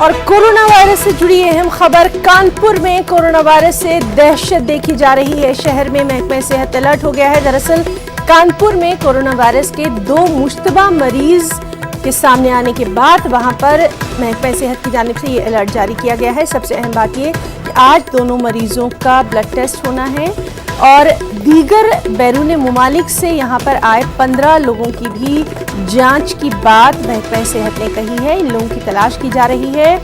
और corona virus से जुड़ी अहम खबर, कानपुर में कोरोना वायरस से दहशत देखी जा रही है। शहर में महकमा सेहत अलर्ट हो गया है। दरअसल कानपुर में कोरोना वायरस के 2 मुश्तबा मरीज के सामने आने के बाद वहां पर महकमा सेहत की जानिब से ये अलर्ट जारी किया गया है। सबसे अहम बात ये कि आज दोनों मरीजों का ब्लड टेस्ट होना है और दीगर बैरून मुमालिक से यहाँ पर आए 15 लोगों की भी जांच की बात महकमा सेहत ने कही है। इन लोगों की तलाश की जा रही है।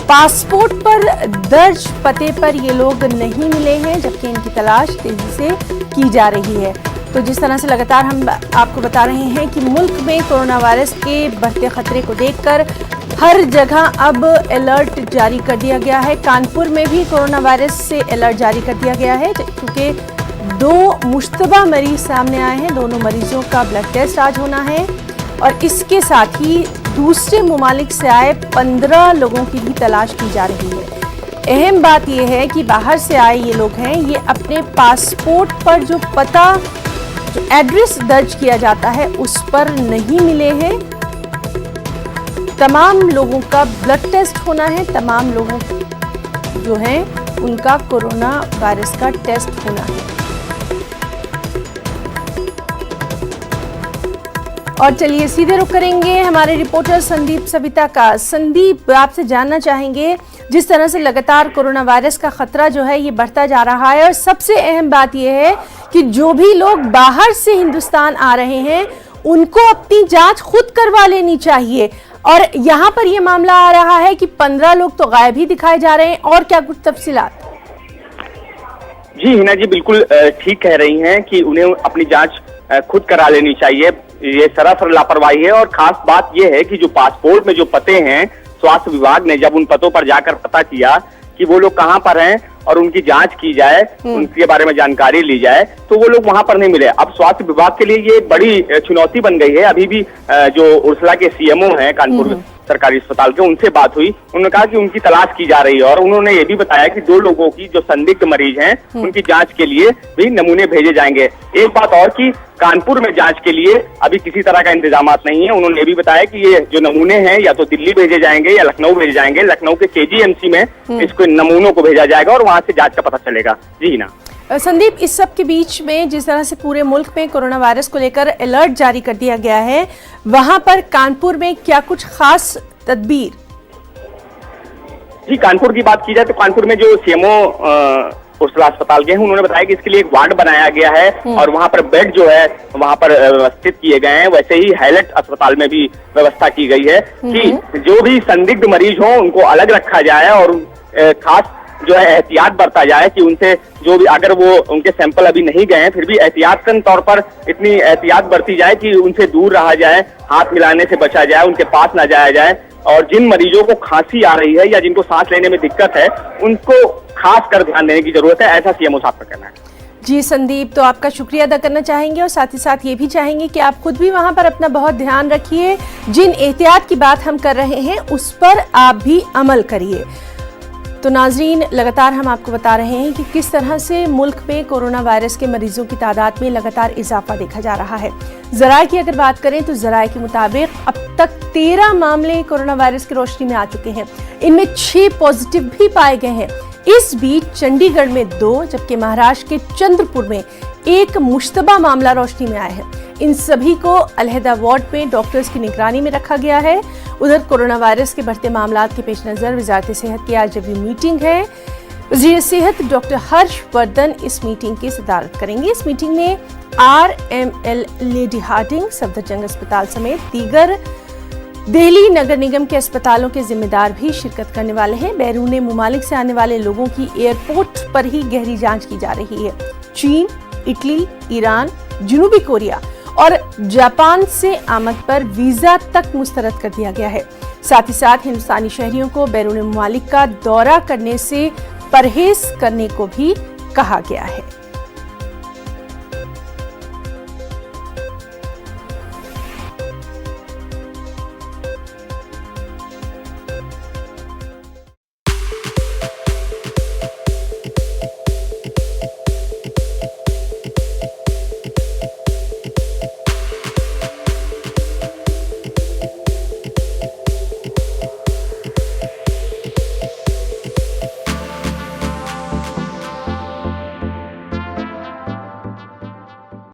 पासपोर्ट पर दर्ज पते पर ये लोग नहीं मिले हैं, जबकि इनकी तलाश तेजी से की जा रही है। तो जिस तरह से लगातार हम आपको बता रहे हैं कि मुल्क में कोरोना वायरस के बढ़ते खतरे को देखकर हर जगह अब अलर्ट जारी कर दिया गया है। कानपुर में भी कोरोना वायरस से अलर्ट जारी कर दिया गया है, क्योंकि 2 मुश्तबा मरीज सामने आए हैं। दोनों मरीजों का ब्लड टेस्ट आज होना है और इसके साथ ही दूसरे मुमालिक से आए 15 लोगों की भी तलाश की जा रही है। अहम बात यह है कि बाहर से आए ये लोग हैं, ये अपने पासपोर्ट पर जो पता, जो एड्रेस दर्ज किया जाता है उस पर नहीं मिले हैं। तमाम लोगों का ब्लड टेस्ट होना है, तमाम लोगों जो हैं उनका कोरोना वायरस का टेस्ट होना है। और चलिए सीधे रुख करेंगे हमारे रिपोर्टर संदीप सविता का। संदीप, आपसे जानना चाहेंगे, जिस तरह से लगातार कोरोना वायरस का खतरा जो है ये बढ़ता जा रहा है और सबसे अहम बात यह है कि जो भी लोग बाहर से हिंदुस्तान आ रहे हैं उनको अपनी जांच खुद करवा लेनी चाहिए। और यहाँ पर यह मामला आ रहा है कि 15 लोग तो गायब ही दिखाए जा रहे हैं। और क्या कुछ तफसीलात? जी हिना जी, बिल्कुल ठीक कह रही हैं कि उन्हें अपनी जांच खुद करा लेनी चाहिए। ये सरासर लापरवाही है। और खास बात यह है कि जो पासपोर्ट में जो पते हैं, स्वास्थ्य विभाग ने जब उन पतों पर जाकर पता किया कि वो लोग कहां पर हैं और उनकी जांच की जाए, उनके बारे में जानकारी ली जाए, तो वो लोग वहां पर नहीं मिले। अब स्वास्थ्य विभाग के लिए ये बड़ी चुनौती बन गई है। अभी भी जो उर्सला के सीएमओ हैं कानपुर सरकारी अस्पताल के, उनसे बात हुई। उन्होंने कहा कि उनकी तलाश की जा रही है और उन्होंने ये भी बताया कि 2 लोगों की जो संदिग्ध मरीज हैं उनकी जांच के लिए भी नमूने भेजे जाएंगे। एक बात और कि कानपुर में जांच के लिए अभी किसी तरह का इंतजामात नहीं है। उन्होंने ये भी बताया कि ये जो नमूने हैं या तो दिल्ली भेजे जाएंगे या लखनऊ भेजे जाएंगे। लखनऊ के केजीएमसी में इसको नमूनों को भेजा जाएगा और वहां से जांच का पता चलेगा। जी ना संदीप, इस सब के बीच में जिस तरह से पूरे मुल्क में कोरोना वायरस को लेकर अलर्ट जारी कर दिया गया है, वहां पर कानपुर में क्या कुछ खास तदबीर? जी, कानपुर की बात की जाए तो कानपुर में जो सीएमओ उर्सला अस्पताल के हैं, उन्होंने बताया कि इसके लिए एक वार्ड बनाया गया है और वहां पर बेड जो है वहां पर व्यवस्थित किए गए हैं। वैसे ही हैलट अस्पताल में भी व्यवस्था की गई है कि जो भी संदिग्ध मरीज हों उनको अलग रखा जाए और खास जो है एहतियात बरता जाए कि उनसे जो भी, अगर वो उनके सैंपल अभी नहीं गए हैं, फिर भी एहतियातन तौर पर इतनी एहतियात बरती जाए कि उनसे दूर रहा जाए, हाथ मिलाने से बचा जाए, उनके पास ना जाया जाए। और जिन मरीजों को खांसी आ रही है या जिनको सांस लेने में दिक्कत है, उनको खास कर ध्यान देने की जरूरत है, ऐसा सीएमओ साहब का कहना है। जी संदीप, तो आपका शुक्रिया अदा करना चाहेंगे और साथ ही साथ ये भी चाहेंगे कि आप खुद भी वहां पर अपना बहुत ध्यान रखिए। जिन एहतियात की बात हम कर रहे हैं उस पर आप भी अमल करिए। तो नाजरीन, लगातार हम आपको बता रहे हैं कि किस तरह से मुल्क में कोरोना वायरस के मरीजों की तादाद में लगातार इजाफा देखा जा रहा है। ज़राए की अगर बात करें तो ज़राए के मुताबिक अब तक 13 मामले कोरोना वायरस की रोशनी में आ चुके हैं। इनमें 6 पॉजिटिव भी पाए गए हैं। इस बीच चंडीगढ़ में 2, जबकि महाराष्ट्र के चंद्रपुर में 1 मुश्तबा मामला रोशनी में आया है। इन सभी को अलहदा वार्ड में डॉक्टर्स की निगरानी में रखा गया है। उधर कोरोना वायरस के बढ़ते मामलात के पेश नजर वजारत सेहत की आज जब मीटिंग है। वज़ीर सेहत डॉक्टर हर्षवर्धन इस मीटिंग की सदारत करेंगे। इस मीटिंग में RML लेडी हार्डिंग, सफदरजंग अस्पताल समेत दीगर दिल्ली नगर निगम के अस्पतालों के जिम्मेदार भी शिरकत करने वाले हैं। बैरून मुमालिक से आने वाले लोगों की एयरपोर्ट पर ही गहरी जांच की जा रही है। चीन, इटली, ईरान, जनूबी कोरिया और जापान से आमद पर वीजा तक मुस्तरद कर दिया गया है। साथ ही साथ हिंदुस्तानी शहरियों को बैरून मुमालिक का दौरा करने से परहेज करने को भी कहा गया है।